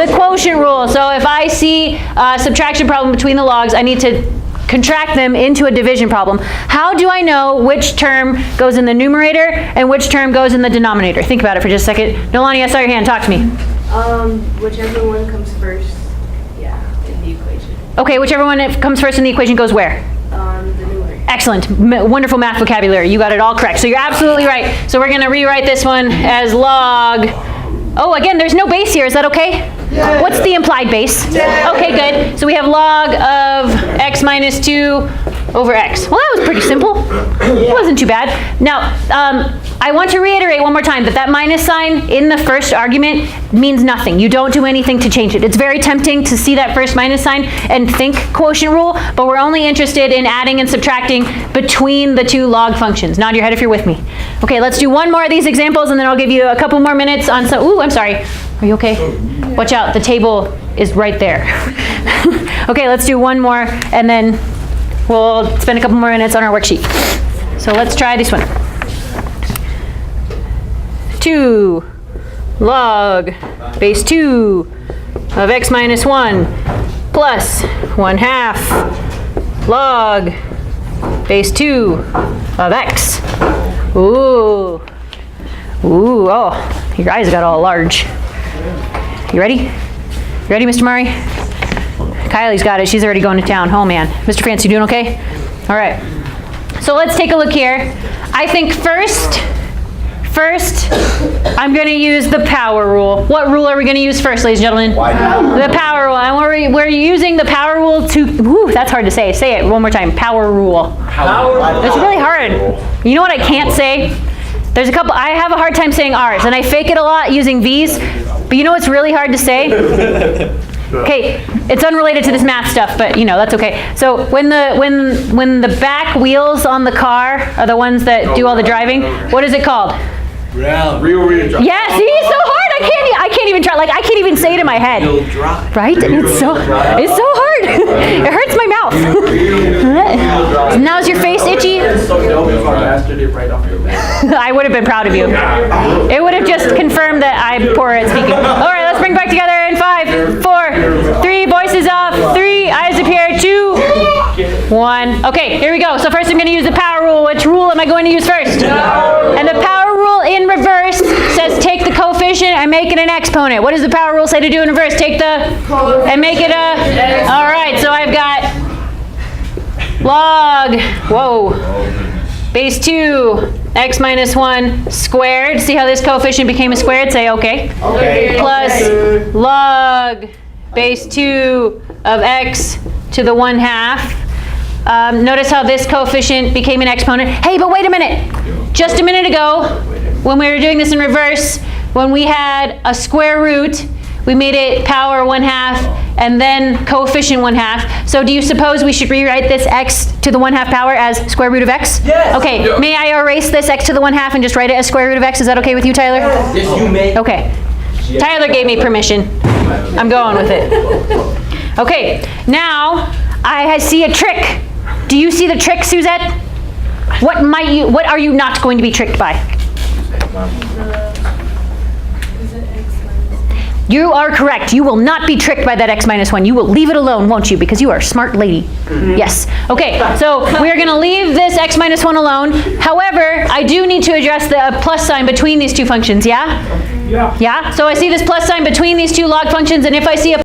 the quotient rule. So if I see a subtraction problem between the logs, I need to contract them into a division problem. How do I know which term goes in the numerator and which term goes in the denominator? Think about it for just a second. Nolani, I saw your hand. Talk to me. Whichever one comes first, in the equation. Okay, whichever one comes first in the equation goes where? The numerator. Excellent. Wonderful math vocabulary. You got it all correct. So you're absolutely right. So we're going to rewrite this one as log. Oh, again, there's no base here. Is that okay? Yeah. What's the implied base? Yeah. Okay, good. So we have log of x minus 2 over x. Well, that was pretty simple. It wasn't too bad. Now, I want to reiterate one more time that that minus sign in the first argument means nothing. You don't do anything to change it. It's very tempting to see that first minus sign and think quotient rule, but we're only interested in adding and subtracting between the two log functions. Nod your head if you're with me. Okay, let's do one more of these examples, and then I'll give you a couple more minutes on some. Ooh, I'm sorry. Are you okay? Yeah. Watch out, the table is right there. Okay, let's do one more, and then we'll spend a couple more minutes on our worksheet. So let's try this one. 2 log base 2 of x minus 1 plus 1/2 log base 2 of x. Ooh. Ooh, oh, your eyes got all large. You ready? You ready, Mr. Murray? Kylie's got it. She's already going to town. Oh, man. Mr. France, you doing okay? All right. So let's take a look here. I think first, I'm going to use the power rule. What rule are we going to use first, ladies and gentlemen? The power rule. And we're using the power rule to, whew, that's hard to say. Say it one more time. Power rule. It's really hard. You know what I can't say? There's a couple, I have a hard time saying R's, and I fake it a lot using V's, but you know what's really hard to say? Okay, it's unrelated to this math stuff, but you know, that's okay. So when the back wheels on the car are the ones that do all the driving, what is it called? Rear wheel drive. Yeah, see, it's so hard. I can't even try. Like, I can't even say it in my head. Right? It's so hard. It hurts my mouth. Now is your face itchy? I would have been proud of you. It would have just confirmed that I'm poor at speaking. All right, let's bring back together in 5, 4, 3. Voices off. 3. Eyes up here. 2, 1. Okay, here we go. So first I'm going to use the power rule. Which rule am I going to use first? And the power rule in reverse says take the coefficient and make it an exponent. What does the power rule say to do in reverse? Take the and make it a. All right, so I've got log, base 2 x minus 1 squared. See how this coefficient became a squared? Say okay. Plus log base 2 of x to the 1/2. Notice how this coefficient became an exponent. Hey, but wait a minute. Just a minute ago, when we were doing this in reverse, when we had a square root, we made it power 1/2 and then coefficient 1/2. So do you suppose we should rewrite this x to the 1/2 power as square root of x? Yes. Okay, Yeah. May I erase this x to the 1/2 and just write it as square root of x? Is that okay with you, Tyler? Yes, you may. Okay. Tyler gave me permission. I'm going with it. Okay, now I see a trick. Do you see the trick, Suzette? What are you not going to be tricked by? You are correct. You will not be tricked by that x minus 1. You will leave it alone, won't you? Because you are a smart lady. Mm-hmm. Yes. Okay, so we are going to leave this x minus 1 alone. However, I do need to address the plus sign between these two functions, yeah? Yeah. Yeah? So I see this plus sign between these two log functions, and if I see a